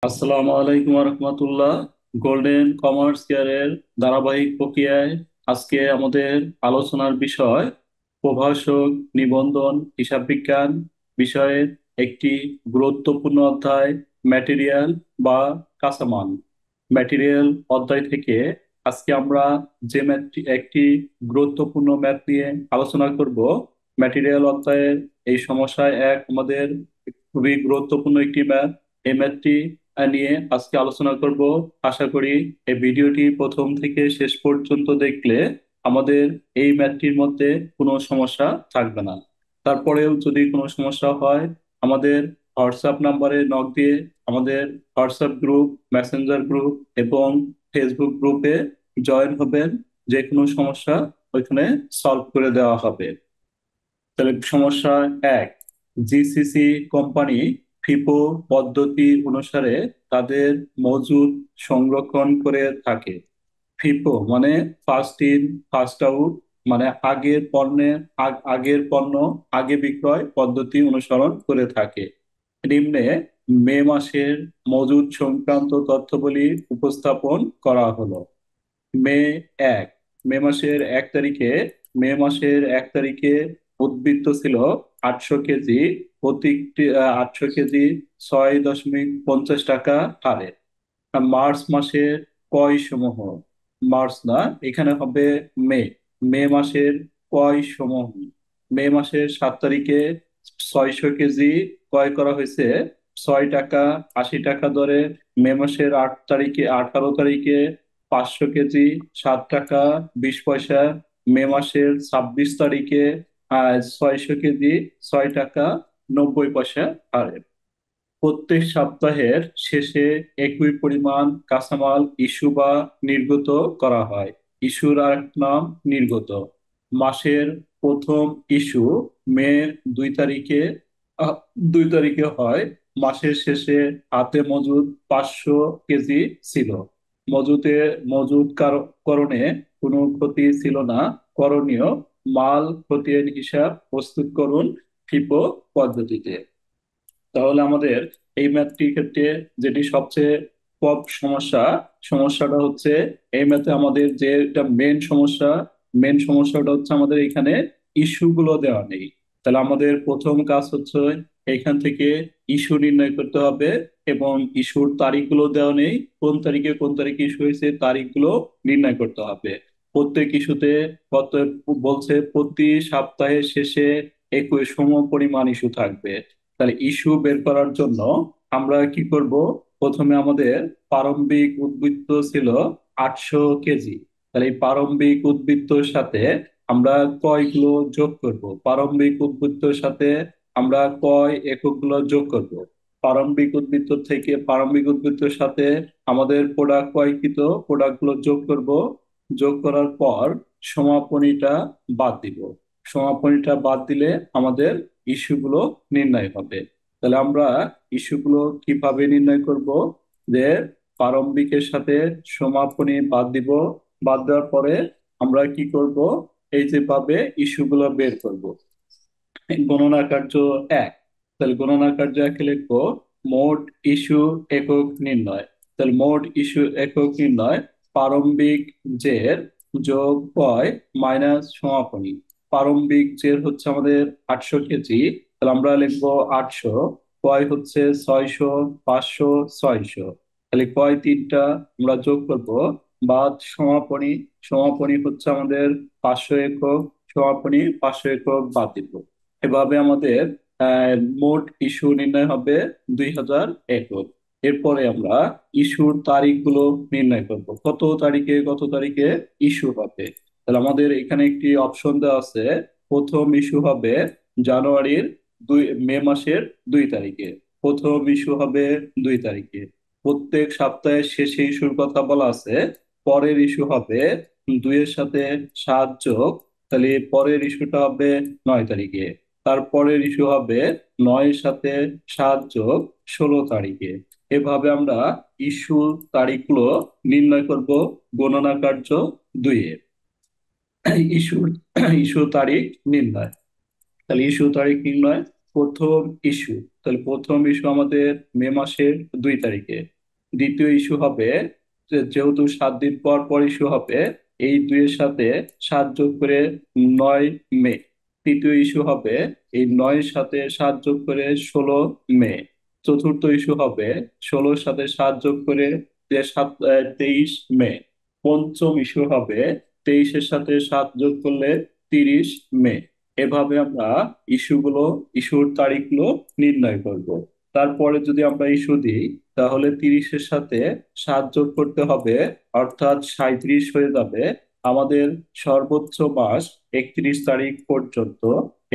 আসসালামু আলাইকুম রহমতুল্লাহ। Golden commerce কেয়ারের ধারাবাহিক প্রক্রিয়ায় আজকে আমাদের আলোচনার বিষয় প্রভাষক নিবন্ধন হিসাব বিজ্ঞান বিষয়ের একটি গুরুত্বপূর্ণ অধ্যায় ম্যাটেরিয়াল বা কাঁচামাল। ম্যাটেরিয়াল অধ্যায় থেকে আজকে আমরা যে ম্যাথটি একটি গুরুত্বপূর্ণ ম্যাথ নিয়ে আলোচনা করব। ম্যাটেরিয়াল অধ্যায়ের এই সমস্যায় এক আমাদের খুবই গুরুত্বপূর্ণ একটি ম্যাথ। এই ম্যাথটি নিয়ে আজকে আলোচনা করব। আশা করি এই ভিডিওটি প্রথম থেকে শেষ পর্যন্ত দেখলে আমাদের এই ম্যাথটির মধ্যে কোনো সমস্যা থাকবে না। তারপরেও যদি কোনো সমস্যা হয় আমাদের হোয়াটসঅ্যাপ নাম্বারে নক দিয়ে আমাদের হোয়াটসঅ্যাপ গ্রুপ, মেসেঞ্জার গ্রুপ এবং ফেসবুক গ্রুপে জয়েন হবেন। যে কোনো সমস্যা ওইখানে সলভ করে দেওয়া হবে। তাহলে সমস্যা এক, জিসিসি কোম্পানি ফিফো পদ্ধতি অনুসারে তাদের মজুদ সংরক্ষণ করে থাকে। ফিফো মানে ফার্স্ট ইন ফার্স্ট আউট, মানে আগের পণ্য আগে বিক্রয় পদ্ধতি অনুসরণ করে থাকে। নিম্নে মে মাসের মজুদ সংক্রান্ত তথ্যগুলি উপস্থাপন করা হলো। মে এক, মে মাসের 1 তারিখে উদ্বৃত্ত ছিল 800 কেজি, প্রতিটি 800 কেজি 6.50 টাকা হারে। আর মার্চ মাসের ক্রয় সমূহ, মার্চ না, এখানে হবে মে, মে মাসের ক্রয় সমূহ। মে মাসের 7 তারিখে 600 কেজি ক্রয় করা হয়েছে 6 টাকা 80 টাকা দরে। মে মাসের 8 তারিখে 18 তারিখে 500 কেজি 7 টাকা 20 পয়সা। মে মাসের 26 তারিখে 600 কেজি 6 টাকা 90 পয়সা হারে। প্রত্যেক সপ্তাহের শেষে একই পরিমাণ কাঁচামাল ইস্যু বা নির্গত করা হয়। ইস্যুর আরেক নাম নির্গত। মাসের প্রথম ইস্যু মে 2 তারিখে, আহ, 2 তারিখে হয়। মাসের শেষে হাতে মজুদ 500 কেজি ছিল। করণে কোনো ক্ষতি ছিল না। করণীয়, মাল খতিয়ান হিসাব প্রস্তুত করুন ফিফো পদ্ধতিতে। তাহলে আমাদের এই ম্যাথটির ক্ষেত্রে যেটি সবচেয়ে পপ সমস্যাটা হচ্ছে এই ম্যাথে আমাদের যেটা মেন সমস্যাটা হচ্ছে আমাদের এখানে ইস্যু গুলো দেওয়া নেই। তাহলে আমাদের প্রথম কাজ হচ্ছে এখান থেকে ইস্যু নির্ণয় করতে হবে এবং ইস্যুর তারিখগুলো দেওয়া নেই। কোন তারিখে ইস্যু হয়েছে তারিখগুলো নির্ণয় করতে হবে। প্রত্যেক ইস্যুতে কত বলছে, প্রতি সপ্তাহের শেষে একই সম পরিমাণ ইস্যু থাকবে। তাহলে ইস্যু বের করার জন্য আমরা কি করব? প্রথমে আমাদের প্রারম্ভিক উদ্বৃত্ত ছিল 800 কেজি। তাহলে এই প্রারম্ভিক উদ্বৃত্তর সাথে আমরা কয়গুলো যোগ করব? প্রারম্ভিক উদ্বৃত্তর সাথে আমরা কয় এককগুলো যোগ করব? প্রারম্ভিক উদ্বৃত্তের সাথে আমাদের প্রোডাক্ট গুলো যোগ করব। যোগ করার পর সমাপনীটা বাদ দিব। সমাপনীটা বাদ দিলে আমাদের ইস্যুগুলো নির্ণয় হবে। তাহলে আমরা ইস্যুগুলো কিভাবে নির্ণয় করব? যে প্রারম্ভিকের সাথে সমাপনী বাদ দিব। বাদ দেওয়ার পরে আমরা কি করব? এই যে ভাবে ইস্যুগুলো বের করব। গণনা কার্য এক। তাহলে গণনা কার্য একে লিখবো মোট ইস্যু একক নির্ণয়। তাহলে মোট ইস্যু একক নির্ণয় প্রারম্ভিক জের যোগ কয় মাইনাস সমাপনী। প্রারম্ভিক জের হচ্ছে আমাদের 800 কেজি, তাহলে আমরা লিখবো 800। কয় হচ্ছে 600, 500, 600। তাহলে কয় তিনটা আমরা যোগ করব। বাদ সমাপনী, সমাপনী হচ্ছে আমাদের 500 একক, সমাপনী 500 একক বাদ দিব। এভাবে আমাদের মোট ইস্যু নির্ণয় হবে 2000 একক। এরপরে আমরা ইস্যুর তারিখগুলো নির্ণয় করব, কত তারিখে ইস্যু হবে। তাহলে আমাদের এখানে একটি অপশন দেওয়া আছে। প্রথম ইস্যু হবে জানুয়ারির মে মাসের 2 তারিখে। প্রথম ইস্যু হবে 2 তারিখে। প্রত্যেক সপ্তাহের শেষে ইস্যুর কথা বলা আছে। পরের ইস্যু হবে 2-এর সাথে 7 যোগ, তাহলে পরের ইস্যুটা হবে 9 তারিখে। তারপরের ইস্যু হবে 9-এর সাথে 7 যোগ 16 তারিখে। এভাবে আমরা ইস্যু তারিখগুলো নির্ণয় করব গণনা কার্য 2-এ। ইস্যুর ইস্যু তারিখ নির্ণয়। তাহলে ইস্যু তারিখ নির্ণয়, প্রথম ইস্যু। তাহলে প্রথম ইস্যু আমাদের মে মাসের 2 তারিখে। দ্বিতীয় ইস্যু হবে যেহেতু 7 দিন পর পর ইস্যু হবে, এই দুইয়ের সাথে 7 যোগ করে 9 মে। তৃতীয় ইস্যু হবে এই 9-এর সাথে 7 যোগ করে 16 মে। চতুর্থ ইস্যু হবে 16-এর সাথে 7 যোগ করে 23 মে। পঞ্চম ইস্যু হবে 23-এর সাথে 7 যোগ করলে 30 মে। এভাবে আমরা ইস্যুর তারিখগুলো নির্ণয় করব। তারপরে যদি আমরা ইস্যু দিই, তাহলে 30-এর সাথে 7 যোগ করতে হবে, অর্থাৎ 37 হয়ে যাবে। আমাদের সর্বোচ্চ মাস 31 তারিখ পর্যন্ত,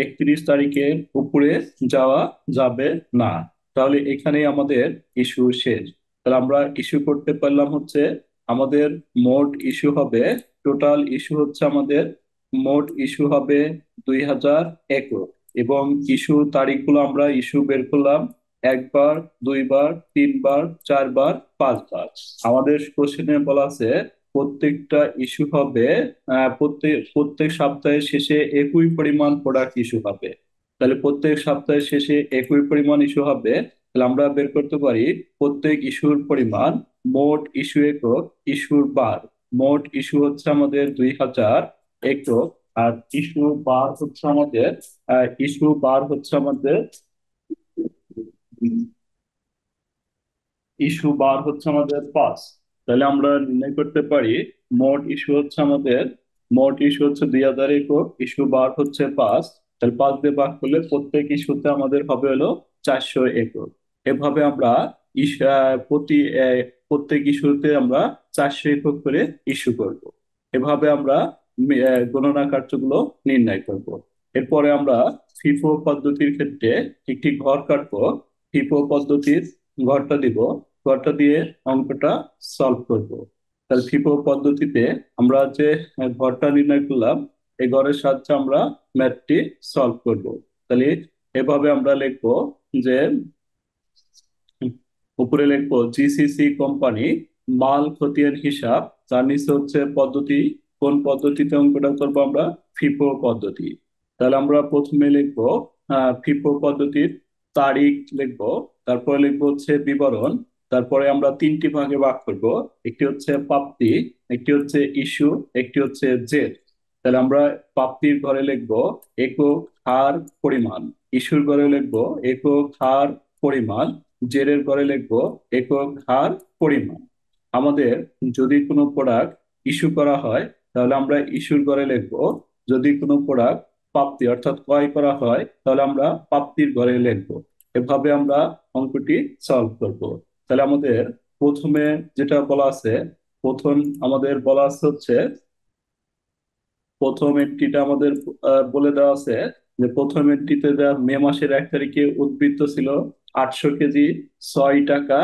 31 তারিখের উপরে যাওয়া যাবে না। তাহলে এখানেই আমাদের ইস্যু শেষ। তাহলে আমরা ইস্যু করতে পারলাম হচ্ছে, আমাদের মোট ইস্যু হবে, টোটাল ইস্যু হচ্ছে আমাদের, মোট ইস্যু হবে 2000 একক। এবং ইস্যু তারিখগুলো আমরা ইস্যু বের করলাম, একবার, দুইবার, তিনবার, চারবার, পাঁচবার। আমাদের কোশ্চেনে বলা আছে প্রত্যেকটা ইস্যু হবে, প্রত্যেক প্রত্যেক সপ্তাহের শেষে একই পরিমাণ প্রোডাক্ট ইস্যু হবে। তাহলে প্রত্যেক সপ্তাহের শেষে একই পরিমাণ ইস্যু হবে। তাহলে আমরা বের করতে পারি প্রত্যেক ইস্যুর পরিমাণ, মোট ইস্যু একক, ইস্যুর বার। মোট ইস্যু হচ্ছে আমাদের 2000 একক। আর ইস্যু বার হচ্ছে আমাদের পাঁচ। তাহলে আমরা নির্ণয় করতে পারি মোট ইস্যু হচ্ছে 2000 একক, ইস্যু বার হচ্ছে 5। তাহলে 5 দিয়ে ভাগ করলে প্রত্যেক ইস্যুতে আমাদের হবে হলো 400 একক। এভাবে আমরা ইস্যু প্রত্যেক ইস্যুতে আমরা 400 একক করে ইস্যু করব। এভাবে আমরা গণনা কার্যগুলো নির্ণয় করব। এরপরে আমরা ফিফো পদ্ধতির ক্ষেত্রে একটি ঘর কাটবো। ফিফো পদ্ধতির ঘরটা দিব, ঘরটা দিয়ে অঙ্কটা সলভ করব। তাহলে ফিফো পদ্ধতিতে আমরা যে ঘরটা নির্ণয় করলাম, এই ঘরের সাহায্যে আমরা ম্যাথটি সলভ করব। তাহলে এভাবে আমরা লিখবো যে, উপরে লিখবো জিসিসি কোম্পানি মাল খতিয়ান হিসাব, তার নিচে হচ্ছে পদ্ধতি, কোন পদ্ধতিতে অঙ্কটা করবো আমরা, ফিফো পদ্ধতি। তাহলে আমরা প্রথমে লিখবো ফিফো পদ্ধতির তারিখ লিখবো, তারপরে লিখবো হচ্ছে বিবরণ, তারপরে আমরা 3টি ভাগে ভাগ করব। একটি হচ্ছে প্রাপ্তি, একটি হচ্ছে ইস্যু, একটি হচ্ছে জের। তাহলে আমরা প্রাপ্তির ঘরে লিখবো একক, হার, পরিমাণ। ইস্যুর ঘরে লিখবো একক, হার, পরিমাণ। জেরের ঘরে লিখবো একক, হার, পরিমাণ। আমাদের যদি কোনো প্রোডাক্ট ইস্যু করা হয়, তাহলে আমরা ইস্যুর ঘরে লিখবো। যদি কোনো প্রোডাক্ট প্রাপ্তি অর্থাৎ ক্রয় করা হয়, তাহলে আমরা প্রাপ্তির ঘরে লিখবো। এভাবে আমরা অঙ্কটি সলভ করব। তাহলে আমাদের প্রথমে যেটা বলা আছে, প্রথম আমাদের বলা আছে হচ্ছে, প্রথম এন্ট্রিটা আমাদের বলে দেওয়া আছে যে, প্রথম এন্ট্রিতে যা মে মাসের 1 তারিখে উদ্বৃত্ত ছিল 800 কেজি, 6 টাকা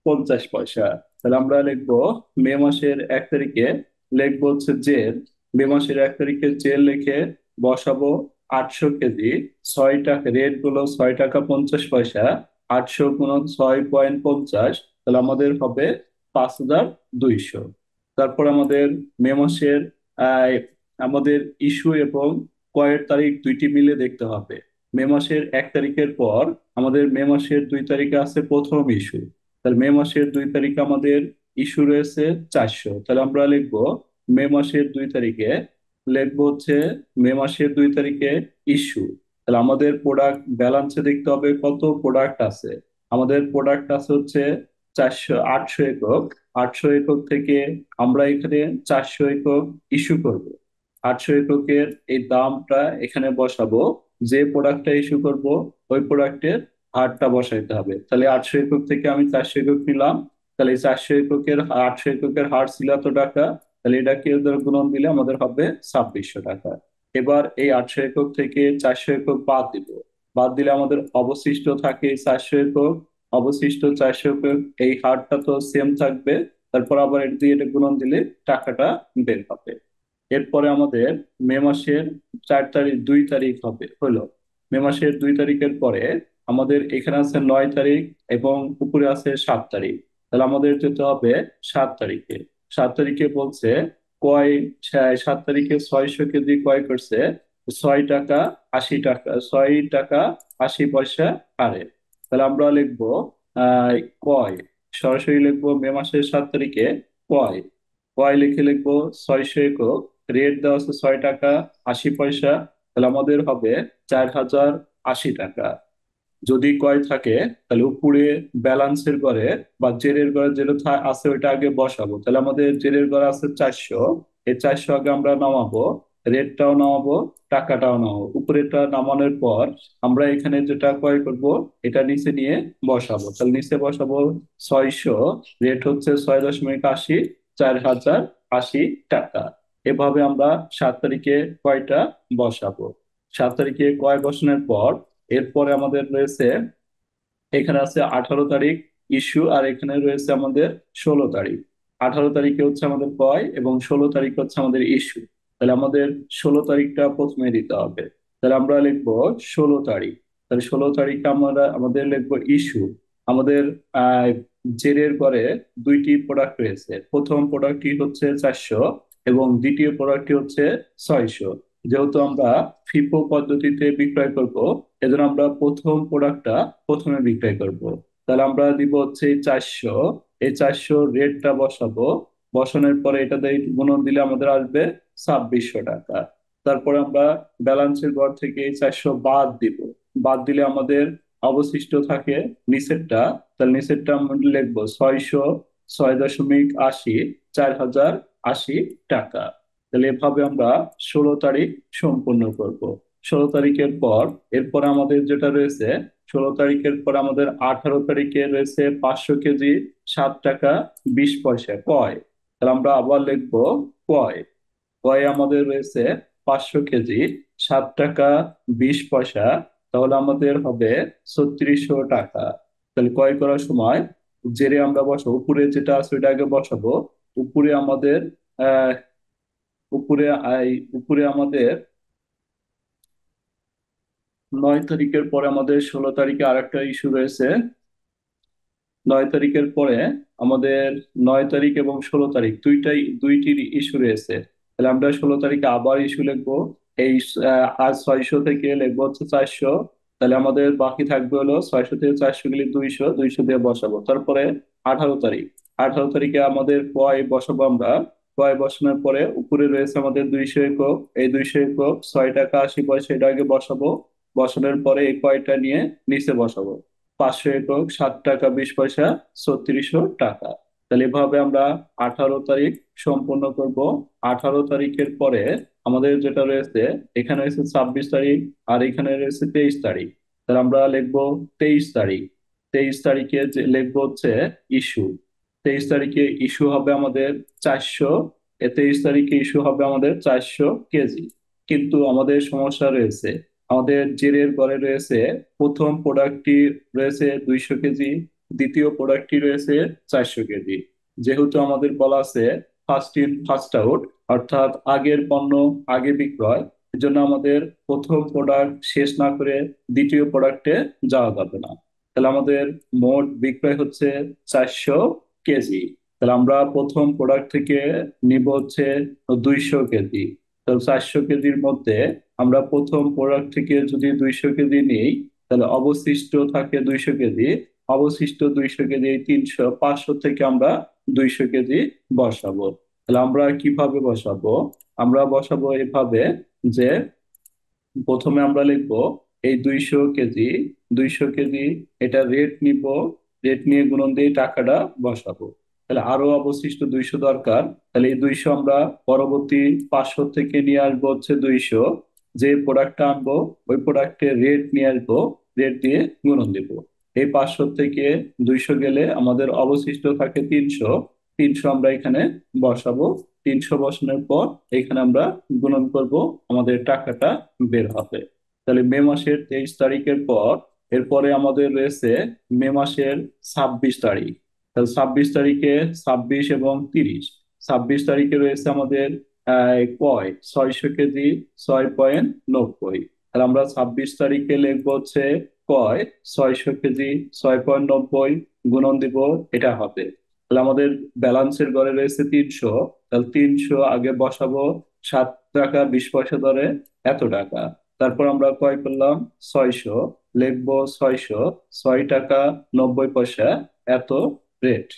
50 পয়সা। তাহলে আমরা লিখবো মে মাসের 1 তারিখে, লিখবো হচ্ছে জেল। মে মাসের 1 তারিখে জেল লিখে বসাবো 800 কেজি, 6 টাকা, রেট গুলো 6 টাকা 50 পয়সা, 800 × 6.50, তাহলে আমাদের হবে 5200। তারপর আমাদের মে মাসের আমাদের ইস্যু এবং ক্রয়ের তারিখ দুইটি মিলে দেখতে হবে। মে মাসের 1 তারিখের পর আমাদের মে মাসের 2 তারিখে আছে প্রথম ইস্যু। তাহলে মে মাসের 2 তারিখে আমাদের ইস্যু রয়েছে 400। তাহলে আমরা লিখবো মে মাসের 2 তারিখে, লিখবো হচ্ছে মে মাসের 2 তারিখে ইস্যু। তাহলে আমাদের প্রোডাক্ট ব্যালেন্সে দেখতে হবে কত প্রোডাক্ট আছে। আমাদের প্রোডাক্ট আছে হচ্ছে 800 একক। 800 একক থেকে আমরা এখানে 400 একক ইস্যু করব। 800 এককের এই দামটা এখানে বসাবো, যে প্রোডাক্টটা ইস্যু করব ওই প্রোডাক্টের হারটা বসাইতে হবে। তাহলে 800 একক থেকে আমি 400 একক নিলাম। তাহলে এই 800 এককের হার ছিল এত টাকা। তাহলে এটাকে ওদের গুণন দিলে আমাদের হবে 2600 টাকা। এবার এই 800 একক থেকে 400 একক বাদ দিব। বাদ দিলে আমাদের অবশিষ্ট থাকে 400 একক। অবশিষ্ট 400 একক, এই হারটা তো সেম থাকবে। তারপর আবার এটা দিয়ে এটা গুণন দিলে টাকাটা বের হবে। এরপরে আমাদের মে মাসের 4 তারিখ, 2 তারিখ হলো। মে মাসের 2 তারিখের পরে আমাদের এখানে আছে 9 তারিখ এবং উপরে আছে 7 তারিখ। তাহলে আমাদের যেতে হবে 7 তারিখে। 7 তারিখে বলছে কয়, 7 তারিখে 600 কেজি ক্রয় করছে 6 টাকা 80 টাকা, 6 টাকা 80 পয়সা হারে। তাহলে আমরা লিখবো আহ কয়, সরাসরি লিখবো মে মাসের 7 তারিখে কয়। কয় লিখে লিখবো 600 একক, রেট দেওয়া আছে 6 টাকা 80 পয়সা, তাহলে আমাদের হবে 4080 টাকা। যদি কয় থাকে তাহলে উপরে ব্যালান্সের ঘরে বা জেরের ঘরে যেটা আছে ওইটা আগে বসাবো। তাহলে আমাদের জেরের ঘরে আছে 400, এই 400 আগে আমরা নামাবো, রেটটাও নামাবো, টাকাটাও নামাবো। উপরেটা নামানোর পর আমরা এখানে যেটা ক্রয় করব এটা নিচে নিয়ে বসাবো। তাহলে নিচে বসাবো 600, রেট হচ্ছে 6.80, 4080 টাকা। এভাবে আমরা 7 তারিখে কয়টা বসাবো। 7 তারিখে কয় বসানোর পর এরপরে আমাদের রয়েছে, এখানে আছে 18 তারিখ ইস্যু, আর এখানে রয়েছে আমাদের 16 তারিখ। 18 তারিখে হচ্ছে আমাদের ক্রয় এবং 16 তারিখ হচ্ছে আমাদের ইস্যু। তাহলে আমাদের 16 তারিখটা প্রথমে দিতে হবে। তাহলে আমরা লিখবো 16 তারিখ। তাহলে 16 তারিখে আমরা আমাদের লিখবো ইস্যু। আমাদের আহ জেরের ঘরে দুইটি প্রোডাক্ট রয়েছে, প্রথম প্রোডাক্টটি হচ্ছে 400 এবং দ্বিতীয় প্রোডাক্টটি হচ্ছে 600। যেহেতু আমরা ফিফো পদ্ধতিতে বিক্রয় করব, এজন্য আমরা প্রথম প্রোডাক্টটা প্রথমে বিক্রয় করব। তাহলে আমরা দিব হচ্ছে এই 400, এই 400 রেটটা বসাবো। বসানোর পরে এটা দিয়ে গুণন দিলে আমাদের আসবে 2600 টাকা। তারপরে আমরা ব্যালেন্সের ঘর থেকে এই 400 বাদ দিব। বাদ দিলে আমাদের অবশিষ্ট থাকে নিচেরটা। তাহলে নিচেরটা আমরা লিখবো 600, 6.80, 4080 টাকা। তাহলে এভাবে আমরা 16 তারিখ সম্পূর্ণ করব। 16 তারিখের পর এরপর আমাদের যেটা রয়েছে, 16 তারিখের পর আমাদের 18 তারিখে রয়েছে 500 কেজি 7 টাকা 20 পয়সা কয়। তাহলে আমরা আবার লিখবো কয়। কয় আমাদের রয়েছে 500 কেজি 7 টাকা 20 পয়সা, তাহলে আমাদের হবে 3600 টাকা। তাহলে ক্রয় করার সময় জেরে আমরা বসাবো, উপরে যেটা আছে ওইটা আগে বসাবো। উপরে আমাদের আহ উপরে উপরে আমাদের 9 তারিখের পরে আমাদের 16 তারিখে আরেকটা ইস্যু রয়েছে। 9 তারিখের পরে আমাদের 9 তারিখ এবং 16 তারিখ দুইটি ইস্যু রয়েছে। তাহলে আমরা 16 তারিখে আবার ইস্যু লিখবো। এই আজ 600 থেকে লিখবো হচ্ছে 400। তাহলে আমাদের বাকি থাকবে হলো 600 থেকে 400 গেলে 200, 200 দিয়ে বসাবো। তারপরে 18 তারিখ, 18 তারিখে আমাদের কয় বসাবো আমরা। কয় বসানোর পরে উপরে রয়েছে আমাদের 200 একক, এই 200 একক 6 টাকা 80 পয়সা, এটা আগে বসাবো। বসানোর পরে এই কয়টা নিয়ে নিচে বসাবো। 500 একক 7 টাকা 20 পয়সা, 3600 টাকা। তাহলে এভাবে আমরা 18 তারিখ সম্পূর্ণ করব। 18 তারিখের পরে আমাদের যেটা রয়েছে, এখানে রয়েছে 26 তারিখ আর এখানে রয়েছে 23 তারিখ। তাহলে আমরা লিখবো 23 তারিখ। 23 তারিখে যে লিখবো হচ্ছে ইস্যু। 23 তারিখে ইস্যু হবে আমাদের 400, 23 তারিখে ইস্যু হবে আমাদের 400 কেজি। কিন্তু আমাদের সমস্যা রয়েছে, আমাদের জেরের ঘরে রয়েছে প্রথম প্রোডাক্টটি রয়েছে 200 কেজি, দ্বিতীয় প্রোডাক্টটি রয়েছে 400 কেজি। যেহেতু আমাদের বলা আছে ফার্স্ট ইন ফার্স্ট আউট, অর্থাৎ আগের পণ্য আগে বিক্রয়, এজন্য আমাদের প্রথম প্রোডাক্ট শেষ না করে দ্বিতীয় প্রোডাক্টে যাওয়া যাবে না। তাহলে আমাদের মোট বিক্রয় হচ্ছে 400 কেজি। তাহলে আমরা প্রথম প্রোডাক্ট থেকে নিব হচ্ছে 200 কেজি। তো 400 কেজির মধ্যে আমরা প্রথম প্রোডাক্ট থেকে যদি 200 কেজি নিই, তাহলে অবশিষ্ট থাকে 200 কেজি। অবশিষ্ট 200 কেজি এই 300, 500 থেকে আমরা 200 কেজি বসাবো। তাহলে আমরা কিভাবে বসাবো, আমরা বসাবো এভাবে যে প্রথমে আমরা লিখবো এই 200 কেজি, 200 কেজি এটা রেট নিব, রেট নিয়ে গুণন দিয়ে টাকাটা বসাবো। তাহলে আরো অবশিষ্ট 200 দরকার। তাহলে এই 200 আমরা পরবর্তী 500 থেকে নিয়ে আসবো হচ্ছে 200। যে প্রোডাক্টটা আনবো ওই প্রোডাক্টের রেট নিয়ে আসবো, রেট দিয়ে গুণন দিব। এই 500 থেকে 200 গেলে আমাদের অবশিষ্ট থাকে 300। 300 আমরা এখানে বসাবো। 300 বসানোর পর এখানে আমরা গুণন করব, আমাদের টাকাটা বের হবে। তাহলে মে মাসের 23 তারিখের পর এরপরে আমাদের রয়েছে মে মাসের 26 তারিখ। তাহলে 26 তারিখে 26 এবং 30, 26 তারিখে রয়েছে আমাদের কয় 600 কেজি 6.90। তাহলে আমরা 26 তারিখে লিখবো হচ্ছে কয় 600 কেজি 6.90, গুণন দিব, এটা হবে। তাহলে আমাদের ব্যালান্সের ঘরে রয়েছে 300, তাহলে 300 আগে বসাবো 7 টাকা 20 পয়সা দরে, এত টাকা। তারপর আমরা ক্রয় করলাম 600, লিখবো 600, 6 টাকা 90 পয়সা, এত রেট,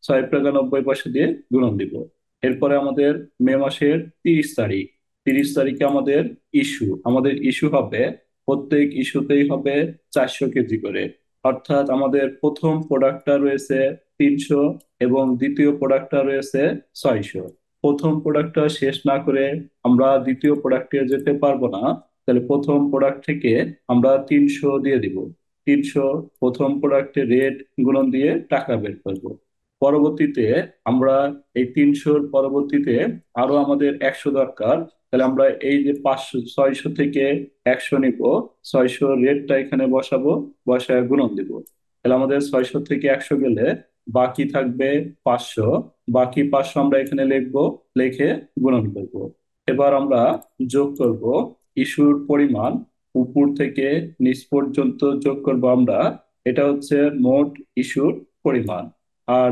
6 টাকা 90 পয়সা দিয়ে গুণন দিব। এরপরে আমাদের মে মাসের 30 তারিখ, 30 তারিখে আমাদের ইস্যু হবে, প্রত্যেক ইস্যুতেই হবে 400 কেজি করে। অর্থাৎ আমাদের প্রথম প্রোডাক্টটা রয়েছে 300 এবং দ্বিতীয় প্রোডাক্টটা রয়েছে 600। প্রথম প্রোডাক্টটা শেষ না করে আমরা দ্বিতীয় প্রোডাক্টে যেতে পারবো না, তাহলে প্রথম প্রোডাক্ট থেকে আমরা 300 দিয়ে দিব। 300 প্রথম প্রোডাক্টের রেট গুণন দিয়ে টাকা বের করবো। পরবর্তীতে আমরা এই 300-র পরবর্তীতে আরো আমাদের 100 দরকার, তাহলে আমরা এই যে 500, 600 থেকে 100 নিব, 600 রেটটা এখানে বসাবো, বসায় গুণন দিব। তাহলে আমাদের 600 থেকে 100 গেলে বাকি থাকবে 500। বাকি 500 আমরা এখানে লিখবো, লিখে গুণন করব। এবার আমরা যোগ করব ইস্যুর পরিমাণ, উপর থেকে নিচ পর্যন্ত যোগ করব আমরা। এটা হচ্ছে মোট ইস্যুর পরিমাণ। আর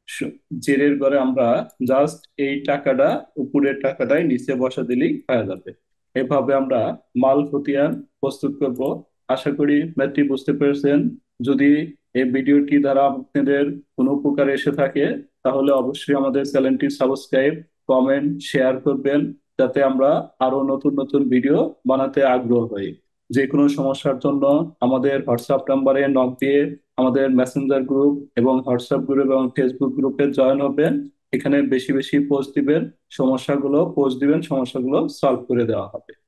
স- জেরের ঘরে আমরা জাস্ট এই টাকাটা, উপরের টাকাটাই নিচে বসা দিলেই হয়ে যাবে। এভাবে আমরা মাল খতিয়ান প্রস্তুত করব। আশা করি ম্যাথটি বুঝতে পেরেছেন। যদি এই ভিডিওটি দ্বারা আপনাদের কোনো উপকার এসে থাকে, তাহলে অবশ্যই আমাদের চ্যানেলটি সাবস্ক্রাইব, কমেন্ট, শেয়ার করবেন, যাতে আমরা আরো নতুন নতুন ভিডিও বানাতে আগ্রহ হই। যে কোনো সমস্যার জন্য আমাদের হোয়াটসঅ্যাপ নাম্বারে নক দিয়ে আমাদের মেসেঞ্জার গ্রুপ এবং হোয়াটসঅ্যাপ গ্রুপ এবং ফেসবুক গ্রুপে জয়েন হবেন। এখানে বেশি বেশি পোস্ট দিবেন, সমস্যাগুলো পোস্ট দিবেন, সমস্যাগুলো সলভ করে দেওয়া হবে।